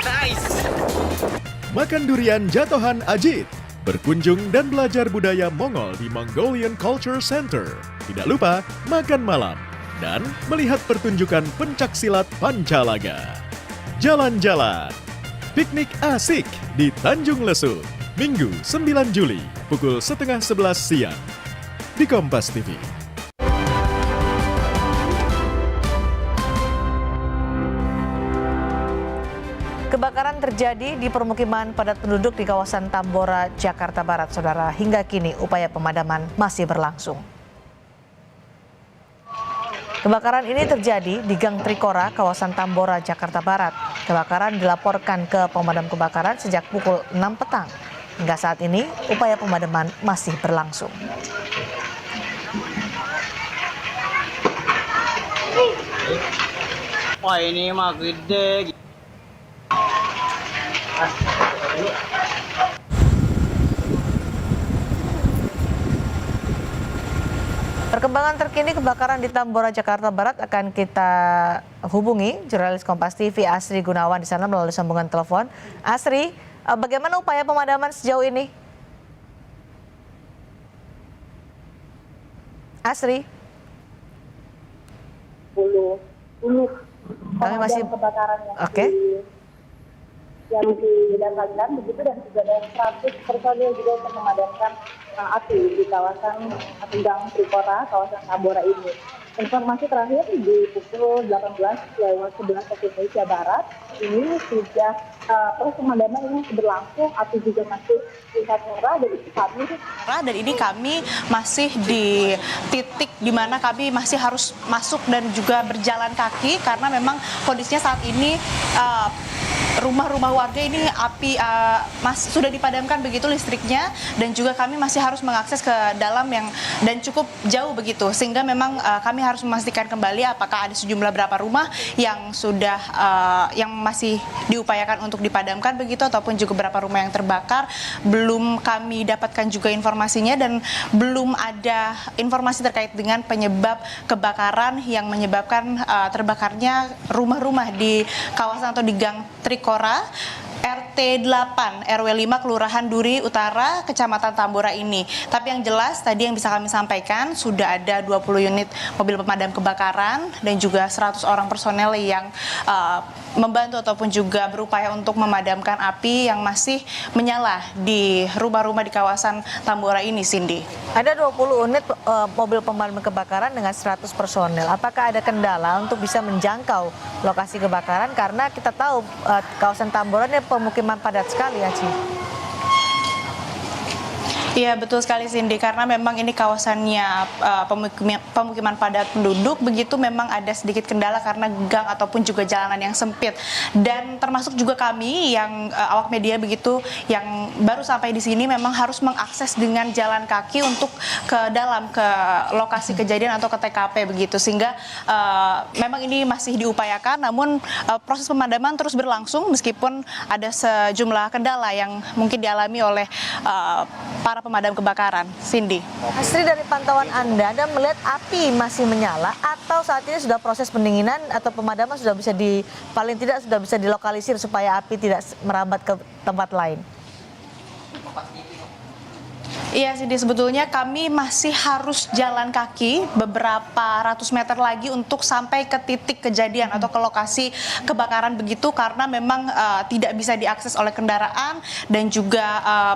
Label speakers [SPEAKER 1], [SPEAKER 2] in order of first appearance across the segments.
[SPEAKER 1] Nice.
[SPEAKER 2] Makan durian jatohan Ajit. Berkunjung dan belajar budaya Mongol di Mongolian Culture Center. Tidak lupa makan malam dan melihat pertunjukan pencaksilat Pancalaga. Jalan-jalan. Piknik asik di Tanjung Lesung. Minggu 9 Juli pukul 10:30 siang. Di Kompas TV.
[SPEAKER 3] Kebakaran terjadi di permukiman padat penduduk di kawasan Tambora, Jakarta Barat, Saudara. Hingga kini upaya pemadaman masih berlangsung. Kebakaran ini terjadi di Gang Trikora, kawasan Tambora, Jakarta Barat. Kebakaran dilaporkan ke pemadam kebakaran sejak pukul 6 petang. Hingga saat ini upaya pemadaman masih berlangsung.
[SPEAKER 4] Wah, ini mah gede.
[SPEAKER 3] Perkembangan terkini kebakaran di Tambora, Jakarta Barat akan kita hubungi jurnalis Kompas TV Asri Gunawan di sana melalui sambungan telepon. Asri, bagaimana upaya pemadaman sejauh ini? Asri? Kami masih
[SPEAKER 5] kebakaran yang didapatkan begitu, dan juga ada 100 personil juga untuk memadamkan api di kawasan Gang Trikora, kawasan Tambora ini. Informasi terakhir di pukul 18:11 waktu Indonesia Barat ini sudah proses pemadaman ini berlangsung, api juga masih terlihat merah
[SPEAKER 6] dan ini kami masih di titik di mana kami masih harus masuk dan juga berjalan kaki karena memang kondisinya saat ini rumah-rumah warga ini api sudah dipadamkan begitu listriknya, dan juga kami masih harus mengakses ke dalam dan cukup jauh begitu, sehingga memang kami harus memastikan kembali apakah ada sejumlah berapa rumah yang sudah yang masih diupayakan untuk dipadamkan begitu, ataupun juga berapa rumah yang terbakar. Belum kami dapatkan juga informasinya, dan belum ada informasi terkait dengan penyebab kebakaran yang menyebabkan terbakarnya rumah-rumah di kawasan atau di Gang Trikora RT 8 RW 5 Kelurahan Duri Utara, Kecamatan Tambora ini. Tapi yang jelas tadi yang bisa kami sampaikan sudah ada 20 unit mobil pemadam kebakaran dan juga 100 orang personel yang membantu ataupun juga berupaya untuk memadamkan api yang masih menyala di rumah-rumah di kawasan Tambora ini, Cindy.
[SPEAKER 3] Ada 20 unit mobil pemadam kebakaran dengan 100 personel. Apakah ada kendala untuk bisa menjangkau lokasi kebakaran? Karena kita tahu kawasan Tambora ini pemukiman padat sekali ya, Ci.
[SPEAKER 6] Iya, betul sekali, Cindy, karena memang ini kawasannya pemukiman padat penduduk, begitu memang ada sedikit kendala karena gang ataupun juga jalanan yang sempit. Dan termasuk juga kami yang awak media begitu yang baru sampai di sini memang harus mengakses dengan jalan kaki untuk ke dalam ke lokasi kejadian atau ke TKP begitu, sehingga memang ini masih diupayakan, namun proses pemadaman terus berlangsung meskipun ada sejumlah kendala yang mungkin dialami oleh para pemadam kebakaran. Cindy.
[SPEAKER 3] Asri, dari pantauan Anda melihat api masih menyala atau saat ini sudah proses pendinginan atau pemadaman sudah bisa paling tidak sudah bisa dilokalisir supaya api tidak merambat ke tempat lain?
[SPEAKER 6] Iya, Cindy, sebetulnya kami masih harus jalan kaki beberapa ratus meter lagi untuk sampai ke titik kejadian atau ke lokasi kebakaran begitu, karena memang tidak bisa diakses oleh kendaraan dan juga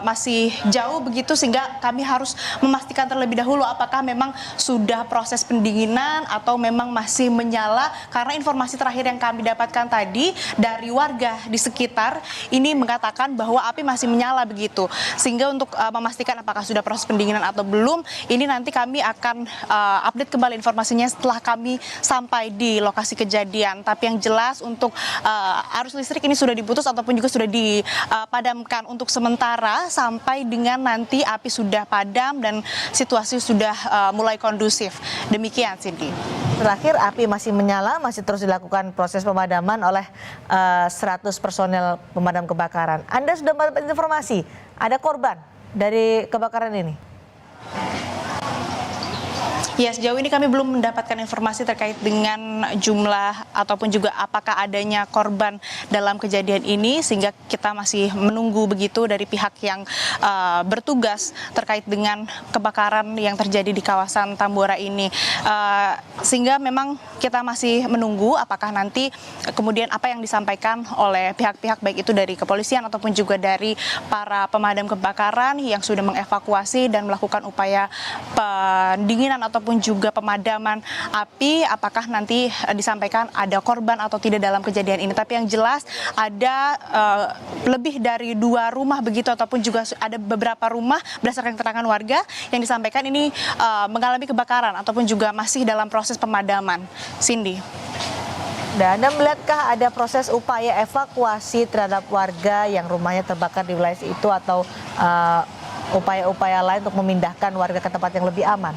[SPEAKER 6] masih jauh begitu, sehingga kami harus memastikan terlebih dahulu apakah memang sudah proses pendinginan atau memang masih menyala, karena informasi terakhir yang kami dapatkan tadi dari warga di sekitar ini mengatakan bahwa api masih menyala begitu, sehingga untuk memastikan apakah sudah proses pendinginan atau belum, ini nanti kami akan update kembali informasinya setelah kami sampai di lokasi kejadian. Tapi yang jelas untuk arus listrik ini sudah diputus ataupun juga sudah dipadamkan untuk sementara sampai dengan nanti api sudah padam dan situasi sudah mulai kondusif. Demikian, Cindy.
[SPEAKER 3] Terakhir, api masih menyala, masih terus dilakukan proses pemadaman oleh 100 personel pemadam kebakaran. Anda sudah mendapat informasi, ada korban dari kebakaran ini?
[SPEAKER 6] Ya, sejauh ini kami belum mendapatkan informasi terkait dengan jumlah ataupun juga apakah adanya korban dalam kejadian ini, sehingga kita masih menunggu begitu dari pihak yang bertugas terkait dengan kebakaran yang terjadi di kawasan Tambora ini. Sehingga memang kita masih menunggu apakah nanti kemudian apa yang disampaikan oleh pihak-pihak baik itu dari kepolisian ataupun juga dari para pemadam kebakaran yang sudah mengevakuasi dan melakukan upaya pendinginan ataupun juga pemadaman api, apakah nanti disampaikan ada korban atau tidak dalam kejadian ini. Tapi yang jelas ada lebih dari 2 rumah begitu, ataupun juga ada beberapa rumah berdasarkan keterangan warga yang disampaikan ini mengalami kebakaran ataupun juga masih dalam proses pemadaman. Cindy.
[SPEAKER 3] Dan Anda melihatkah ada proses upaya evakuasi terhadap warga yang rumahnya terbakar di wilayah itu, atau upaya-upaya lain untuk memindahkan warga ke tempat yang lebih aman?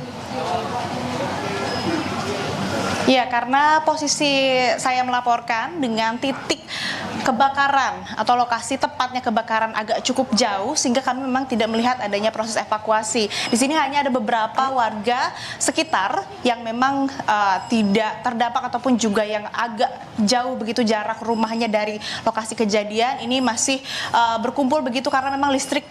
[SPEAKER 6] Ya, karena posisi saya melaporkan dengan titik kebakaran atau lokasi tepatnya kebakaran agak cukup jauh, sehingga kami memang tidak melihat adanya proses evakuasi. Di sini hanya ada beberapa warga sekitar yang memang tidak terdampak ataupun juga yang agak jauh begitu jarak rumahnya dari lokasi kejadian. Ini masih berkumpul begitu karena memang listrik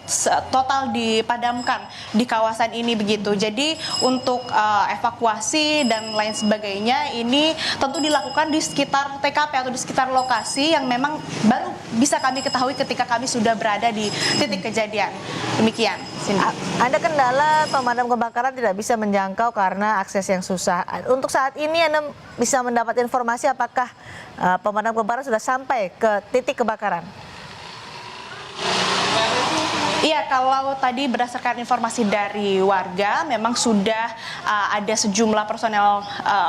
[SPEAKER 6] total dipadamkan di kawasan ini begitu. Jadi untuk evakuasi dan lain sebagainya ini tentu dilakukan di sekitar TKP atau di sekitar lokasi yang memang baru bisa kami ketahui ketika kami sudah berada di titik kejadian. Demikian.
[SPEAKER 3] Ada kendala pemadam kebakaran tidak bisa menjangkau karena akses yang susah. Untuk saat ini Anda bisa mendapat informasi apakah pemadam kebakaran sudah sampai ke titik kebakaran?
[SPEAKER 6] Iya, kalau tadi berdasarkan informasi dari warga, memang sudah ada sejumlah personel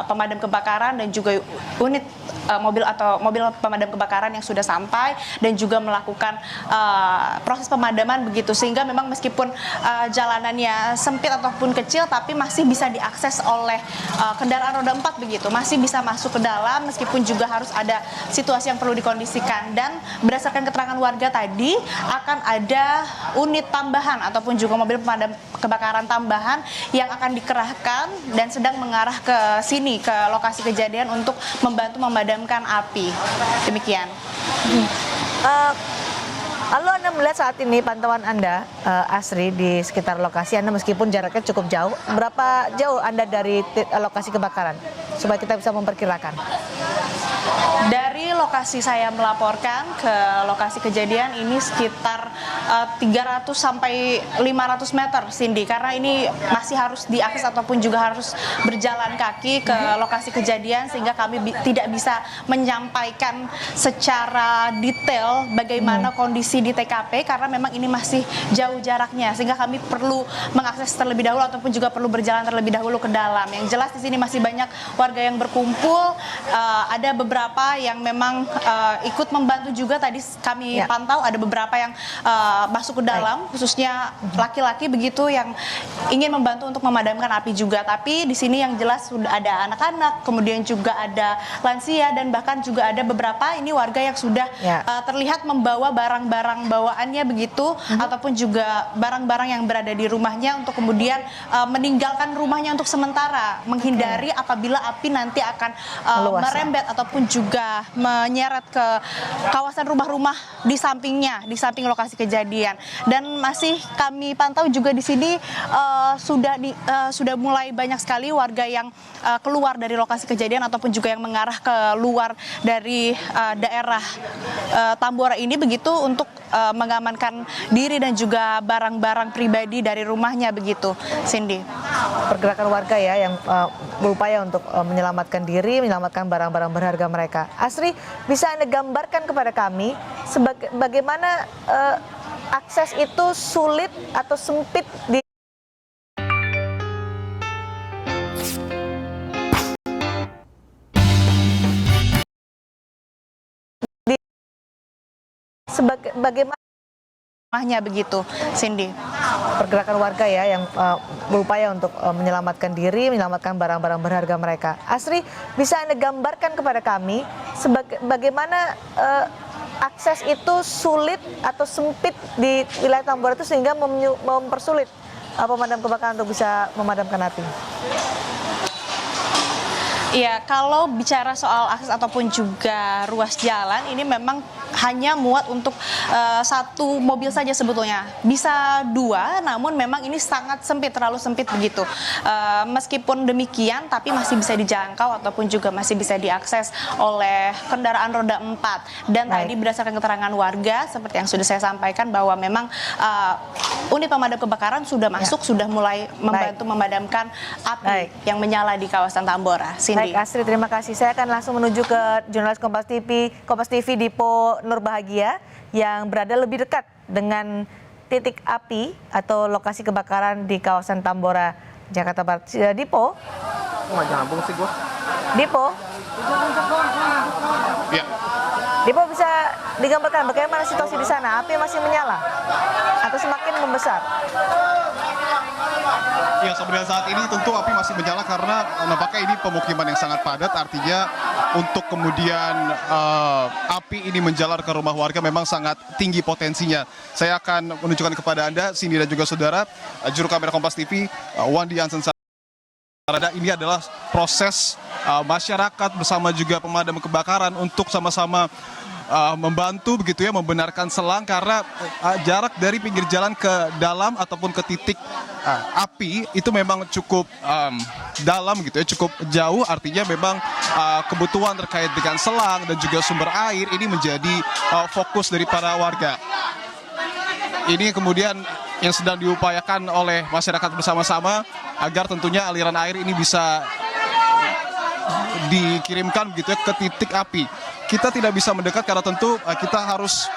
[SPEAKER 6] pemadam kebakaran dan juga unit mobil pemadam kebakaran yang sudah sampai dan juga melakukan proses pemadaman begitu, sehingga memang meskipun jalanannya sempit ataupun kecil tapi masih bisa diakses oleh kendaraan roda 4 begitu, masih bisa masuk ke dalam meskipun juga harus ada situasi yang perlu dikondisikan. Dan berdasarkan keterangan warga tadi akan ada unit tambahan ataupun juga mobil pemadam kebakaran tambahan yang akan dikerahkan dan sedang mengarah ke sini, ke lokasi kejadian untuk membantu memadamkan api. Demikian.
[SPEAKER 3] Lalu Anda melihat saat ini pantauan Anda, Asri, di sekitar lokasi Anda meskipun jaraknya cukup jauh, berapa jauh Anda dari lokasi kebakaran supaya kita bisa memperkirakan?
[SPEAKER 6] Dari lokasi saya melaporkan ke lokasi kejadian ini sekitar 300 sampai 500 meter, Cindy, karena ini masih harus diakses ataupun juga harus berjalan kaki ke lokasi kejadian, sehingga kami tidak bisa menyampaikan secara detail bagaimana kondisi di TKP karena memang ini masih jauh jaraknya, sehingga kami perlu mengakses terlebih dahulu ataupun juga perlu berjalan terlebih dahulu ke dalam. Yang jelas di sini masih banyak warga yang berkumpul, ada beberapa yang memang ikut membantu juga. Tadi kami pantau ada beberapa yang masuk ke dalam, khususnya laki-laki begitu yang ingin membantu untuk memadamkan api juga. Tapi di sini yang jelas sudah ada anak-anak, kemudian juga ada lansia, dan bahkan juga ada beberapa ini warga yang sudah terlihat membawa barang-barang bawaannya begitu, ataupun juga barang-barang yang berada di rumahnya untuk kemudian meninggalkan rumahnya untuk sementara, menghindari apabila api nanti akan merembet ataupun juga menyeret ke kawasan rumah-rumah di sampingnya, di samping lokasi kejadian. Dan masih kami pantau juga di sini sudah mulai banyak sekali warga yang keluar dari lokasi kejadian ataupun juga yang mengarah ke luar dari daerah Tambora ini begitu untuk mengamankan diri dan juga barang-barang pribadi dari rumahnya begitu, Cindy.
[SPEAKER 3] Pergerakan warga ya yang berupaya untuk menyelamatkan diri, menyelamatkan barang-barang berharga mereka. Asri, bisa Anda gambarkan kepada kami bagaimana akses itu sulit atau sempit di bagaimana
[SPEAKER 6] rumahnya begitu, Cindy.
[SPEAKER 3] pergerakan warga ya yang berupaya untuk menyelamatkan diri, menyelamatkan barang-barang berharga mereka. Asri, bisa Anda gambarkan kepada kami bagaimana akses itu sulit atau sempit di wilayah Tambora itu sehingga mempersulit pemadam kebakaran untuk bisa memadamkan api?
[SPEAKER 6] Iya, kalau bicara soal akses ataupun juga ruas jalan, ini memang hanya muat untuk satu mobil saja sebetulnya. Bisa dua, namun memang ini sangat sempit, terlalu sempit begitu. Meskipun demikian, tapi masih bisa dijangkau ataupun juga masih bisa diakses oleh kendaraan roda 4. Dan tadi berdasarkan keterangan warga, seperti yang sudah saya sampaikan bahwa memang unit pemadam kebakaran sudah masuk, sudah mulai membantu memadamkan api yang menyala di kawasan Tambora.
[SPEAKER 3] Baik Astrid, terima kasih. Saya akan langsung menuju ke jurnalis Kompas TV Dipo Nur Bahagia yang berada lebih dekat dengan titik api atau lokasi kebakaran di kawasan Tambora, Jakarta Barat. Dipo?
[SPEAKER 1] Nggak nyambung sih gua.
[SPEAKER 3] Dipo?
[SPEAKER 1] Ya.
[SPEAKER 3] Dipo bisa digambarkan bagaimana situasi di sana? Api masih menyala atau semakin membesar?
[SPEAKER 1] Ya, sebenarnya saat ini tentu api masih menyala karena nampaknya ini pemukiman yang sangat padat. Artinya untuk kemudian api ini menjalar ke rumah warga memang sangat tinggi potensinya. Saya akan menunjukkan kepada Anda, Cindy dan juga saudara, juru kamera Kompas TV, Wandi Hansen. Ini adalah proses masyarakat bersama juga pemadam kebakaran untuk sama-sama membantu begitu ya, membenarkan selang karena jarak dari pinggir jalan ke dalam ataupun ke titik api itu memang cukup dalam gitu ya, cukup jauh. Artinya memang kebutuhan terkait dengan selang dan juga sumber air ini menjadi fokus dari para warga. Ini kemudian yang sedang diupayakan oleh masyarakat bersama-sama agar tentunya aliran air ini bisa dikirimkan begitu ya ke titik api. Kita tidak bisa mendekat karena tentu kita harus